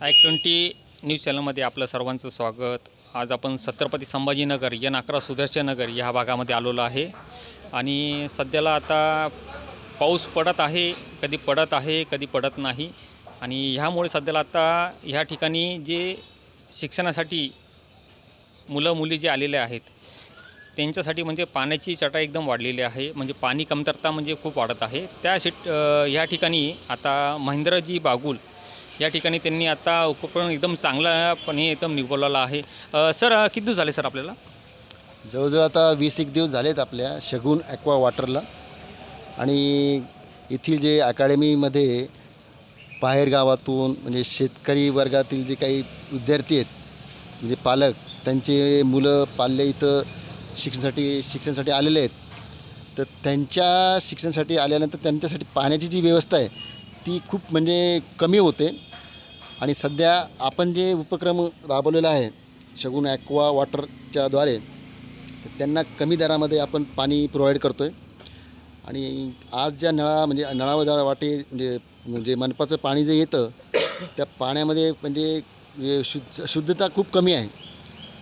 i20 news चॅनलमध्ये आपलं सर्वांचं स्वागत। आज आपण छत्रपती संभाजीनगर N11 सुदर्शन नगर या भागामध्ये आलेलो आहे आणि सध्याला आता पाऊस पडत आहे, कधी पडत आहे कधी पडत नाही आणि ह्यामुळे सध्याला आता ह्या ठिकाणी जे शिक्षणासाठी मुलं मुली जे आलेले आहेत त्यांच्यासाठी म्हणजे पाण्याची चटाई एकदम वाढलेली आहे, म्हणजे पाणी कमतरता म्हणजे खूप वाढत आहे। ह्या ठिकाणी आता महेंद्रजी बागुल या ठिकाणी त्यांनी आता उपक्रम एकदम चांगलापणे एकदम निवडलेला आहे। सर किती दिवस झाले सर आपल्याला? जवळजवळ आता 20-21 दिवस झालेत आपल्या शगुन ॲक्वा वॉटरला। आणि येथील जे अकॅडमीमध्ये बाहेर गावातून म्हणजे शेतकरी वर्गातील जे काही विद्यार्थी आहेत म्हणजे पालक त्यांचे मुलं पाल्य इथं शिक्षणासाठी आलेले आहेत, तर त्यांच्या शिक्षणासाठी आल्यानंतर त्यांच्यासाठी पाण्याची जी व्यवस्था आहे ती खूप म्हणजे कमी होते। आणि सध्या आपण जे उपक्रम राबवलेला आहे शगुन ॲक्वा वॉटरच्याद्वारे त्यांना कमी दरामध्ये आपण पाणी प्रोव्हाइड करतो आहे। आणि आज ज्या नळावर वाटे म्हणजे मनपाचं पाणी जे येतं त्या पाण्यामध्ये म्हणजे शुद्धता खूप कमी आहे,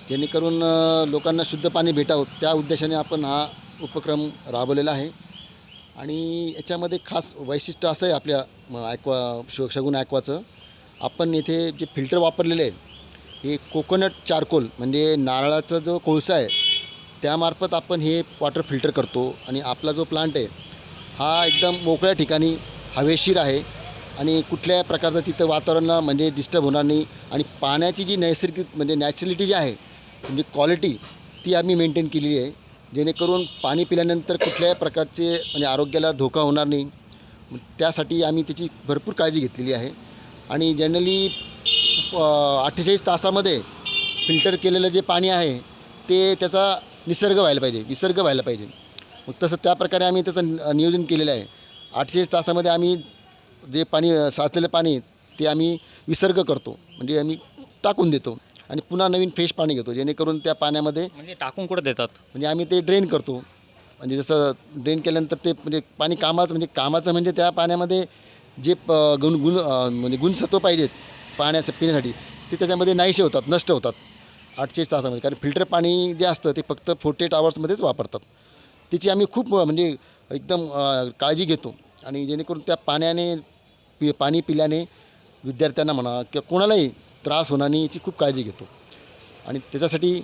जेणेकरून लोकांना शुद्ध पाणी भेटावं त्या उद्देशाने आपण हा उपक्रम राबवलेला आहे। आणि याच्यामध्ये खास वैशिष्ट्य असं आहे आपल्या शगुन ॲक्वाचं, आपण येथे जे फिल्टर वापरलेले आहे हे कोकोनट चारकोल म्हणजे नारळाचा जो कोळसा आहे त्यामार्फत आपण हे वॉटर फिल्टर करतो। आणि आपला जो प्लांट आहे हा एकदम मोकळ्या ठिकाणी हवेशीर आहे आणि कुठल्या प्रकारचं तिथं वातावरण म्हणजे डिस्टर्ब होणार नाही। आणि पाण्याची जी नैसर्गिक म्हणजे नॅचरलिटी जी आहे म्हणजे क्वालिटी ती आम्ही मेंटेन केलेली आहे, जेणेकरून पाणी पिल्यानंतर कुठल्याही प्रकारचे म्हणजे आरोग्याला धोका होणार नाही, त्यासाठी आम्ही त्याची भरपूर काळजी घेतलेली आहे। आणि जनरली 48 तासामध्ये फिल्टर केलेलं जे पाणी आहे ते त्याचा विसर्ग व्हायला पाहिजे। मग तसं त्याप्रकारे आम्ही त्याचं नियोजन केलेलं आहे। 48 तासामध्ये आम्ही जे पाणी साचलेलं पाणी ते आम्ही विसर्ग करतो, म्हणजे आम्ही टाकून देतो आणि पुन्हा नवीन फ्रेश पाणी घेतो, जेणेकरून त्या पाण्यामध्ये म्हणजे टाकून कुठं देतात म्हणजे आम्ही ते ड्रेन करतो। म्हणजे जसं ड्रेन केल्यानंतर ते म्हणजे पाणी कामाचं म्हणजे त्या पाण्यामध्ये जे गुणसत्व पाहिजेत पिण्यासाठी ते त्याच्यामध्ये नाहीसे होतात, नष्ट होतात 48 तासामध्ये। कारण फिल्टर पाणी जे असतं ते फक्त 48 आवर्समध्येच वापरतात, त्याची आम्ही खूप म्हणजे एकदम काळजी घेतो। आणि जेणेकरून त्या पाणी पिल्याने विद्यार्थ्यांना म्हणा किंवा कोणालाही त्रास होणार नाही याची खूप काळजी घेतो। आणि त्याच्यासाठी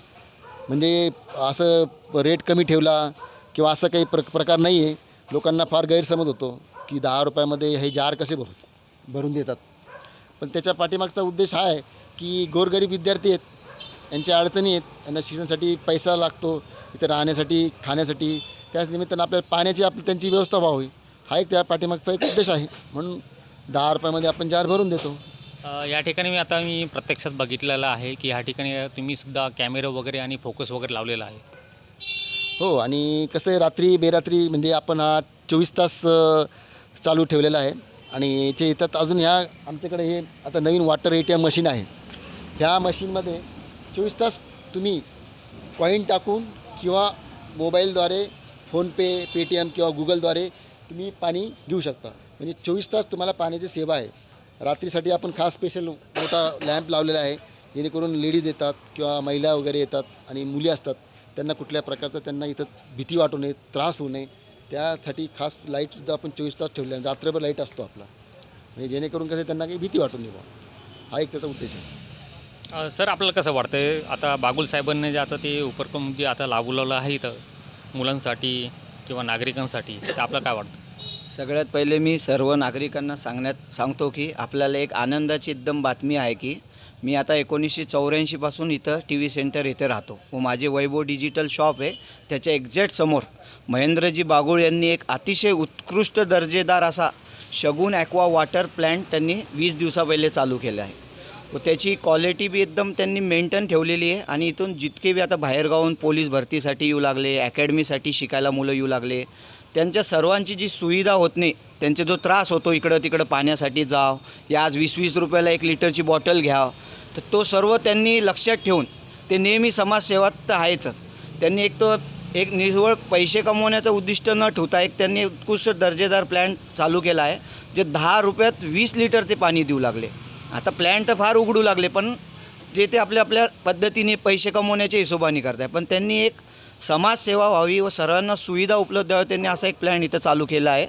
म्हणजे असं रेट कमी ठेवला किंवा असं काही प्रकार नाही आहे। लोकांना फार गैरसमज होतो की 10 रुपयामध्ये हे जार कसे भरून देतात, पण त्याच्या पाठीमागचा उद्देश हा आहे की गोरगरीब विद्यार्थी आहेत, यांच्या अडचणी आहेत, यांना शिक्षणासाठी पैसा लागतो, इथं राहण्यासाठी खाण्यासाठी, त्याच निमित्तानं आपल्याला पाण्याची त्यांची व्यवस्था व्हावी हा एक त्या पाठीमागचा एक उद्देश आहे, म्हणून 10 रुपयामध्ये आपण जार भरून देतो। या ठिकाणी मी प्रत्यक्षात बघितलेलं आहे की ह्या ठिकाणी तुम्ही सुद्धा कॅमेरा वगैरे आणि फोकस वगैरे लावलेला आहे। हो, आणि कसं आहे रात्री बेरात्री म्हणजे आपण हा 24 तास चालू ठेवलेला आहे। आणि याचे येतात अजून ह्या आमच्याकडे हे आता नवीन वॉटर ATM मशीन आहे, ह्या मशीनमध्ये 24 तास तुम्ही कॉईन टाकून किंवा मोबाईलद्वारे फोनपे पेटीएम किंवा गुगलद्वारे तुम्ही पाणी घेऊ शकता, म्हणजे 24 तास तुम्हाला पाण्याची सेवा आहे। रात्रीसाठी आपण खास स्पेशल मोठा लॅम्प लावलेला आहे, जेणेकरून लेडीज येतात किंवा महिला वगैरे येतात आणि मुली असतात, त्यांना कुठल्या प्रकारचं त्यांना इथं भीती वाटू नये, त्रास होऊ नये, त्यासाठी खास लाईटसुद्धा आपण 24 तास ठेवले, रात्रभर लाईट असतो आपला, म्हणजे जेणेकरून कसं त्यांना काही भीती वाटू नये, हा एक त्याचा उद्देश आहे। सर आपल्याला कसं वाटतं आता बागुल साहेबांनी जे आता ते उपक्रम जे आता लावलेलं आहे इथं मुलांसाठी किंवा नागरिकांसाठी, तर आपल्याला काय वाटतं? सगळ्यात पहिले मी सर्व नागरिकांना सांगतो की आपल्याला एक आनंदाची एकदम बातमी आहे की मी आता 1984 पासून इथं TV सेंटर इथे राहतो व माझे वैभव डिजिटल शॉप आहे, त्याच्या एक्झॅक्ट समोर महेंद्रजी बागुल यांनी एक अतिशय उत्कृष्ट दर्जेदार असा शगुन ॲक्वा वॉटर प्लॅन्ट त्यांनी 20 दिवसा पहिले चालू केलं आहे व त्याची क्वालिटी बी एकदम त्यांनी मेंटेन ठेवलेली आहे। आणि इथून जितके बी आता बाहेरगावून पोलीस भरतीसाठी येऊ लागले, अकॅडमीसाठी शिकायला मुलं येऊ लागले, त्यांच्या सर्वांची जी सुविधा होत नाही, त्यांचा जो त्रास होतो इकडं तिकडं पाण्यासाठी जाव या आज 20-20 रुपयाला 1 लिटरची बॉटल घ्याव, तर तो सर्व त्यांनी लक्षात ठेवून ते नेहमी समाजसेवा तर आहेच, त्यांनी एक निव्वळ पैसे कमवण्याचं उद्दिष्ट न ठेवता एक त्यांनी उत्कृष्ट दर्जेदार प्लॅन्ट चालू केला आहे, जे 10 रुपयात 20 लिटर ते पाणी देऊ लागले। आता प्लॅन तर फार उघडू लागले, पण जे ते आपल्या आपल्या पद्धतीने पैसे कमवण्याच्या हिशोबाने करत आहे. पण त्यांनी एक समाजसेवा व्हावी व सर्वांना सुविधा उपलब्ध व्हावी, त्यांनी असा एक प्लॅन इथं चालू केला आहे.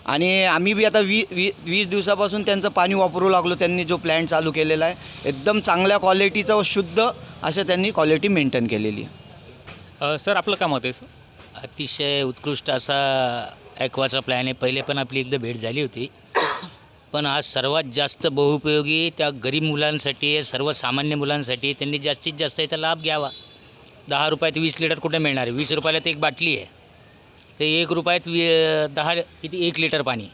आणि आम्ही बी आता 20 दिवसापासून त्यांचं पाणी वापरू लागलो. त्यांनी जो प्लॅन चालू केलेला आहे एकदम चांगल्या क्वालिटीचं व शुद्ध असं त्यांनी क्वालिटी मेंटेन केलेली आहे. सर आपलं काय मत आहे सर? अतिशय उत्कृष्ट असा ॲक्वाचा प्लॅन आहे. पहिले पण आपली एकदा भेट झाली होती, पण आज सर्वात जास्त बहुउपयोगी त्या गरीब मुलांसाठी, सर्वसामान्य मुलांसाठी त्यांनी जास्तीत जास्त याचा लाभ घ्यावा. 10 रुपयात 20 लिटर कुठे मिळणार आहे? 20 रुपयाला तर एक बाटली आहे, ते 1 रुपयात 1 लिटर पाणी.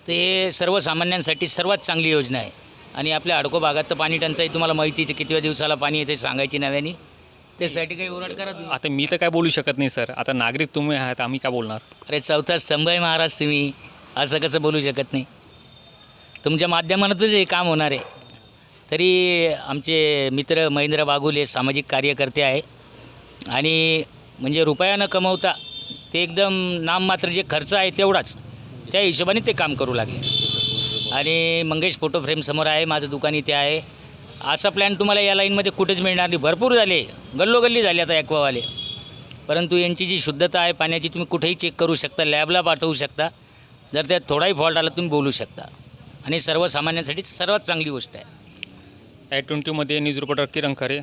ते सर्वसामान्यांसाठी सर्वात चांगली योजना आहे. आणि आपल्या हडको भागात तर पाणी टंचाई तुम्हाला माहितीच आहे, किती दिवसाला पाणी येते सांगायची नव्याने. त्यासाठी काही ओरड करा तुम्ही. आता मी तर काय बोलू शकत नाही सर, आता नागरिक तुम्ही आहात, आम्ही काय बोलणार? अरे चौथा स्तंभ आहे महाराज तुम्ही, असं कसं बोलू शकत नाही? तुमच्या माध्यमातूनच हे काम होणार आहे. तरी आमचे मित्र महेंद्र बागुल हे सामाजिक कार्यकर्ते आहे आणि म्हणजे रुपया न कमवता ते एकदम नाममात्र जे खर्च आहे तेवढाच त्या हिशोबाने ते काम करू लागले. आणि मंगेश फोटो फ्रेम समोर आहे, माझं दुकान इथे आहे. असा प्लॅन तुम्हाला या लाईनमध्ये कुठेच मिळणार नाही. भरपूर झाले, गल्लोगल्ली झाले आता ॲक्वावाले. परंतु यांची जी शुद्धता आहे पाण्याची तुम्ही कुठेही चेक करू शकता, लॅबला पाठवू शकता. जर त्यात थोडाही फॉल्ट आला तुम्ही बोलू शकता. आणि सर्वसामान्यांसाठी सर्वात चांगली गोष्ट आहे. i20मध्ये न्यूज रिपोर्टर किरण खरे,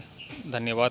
धन्यवाद.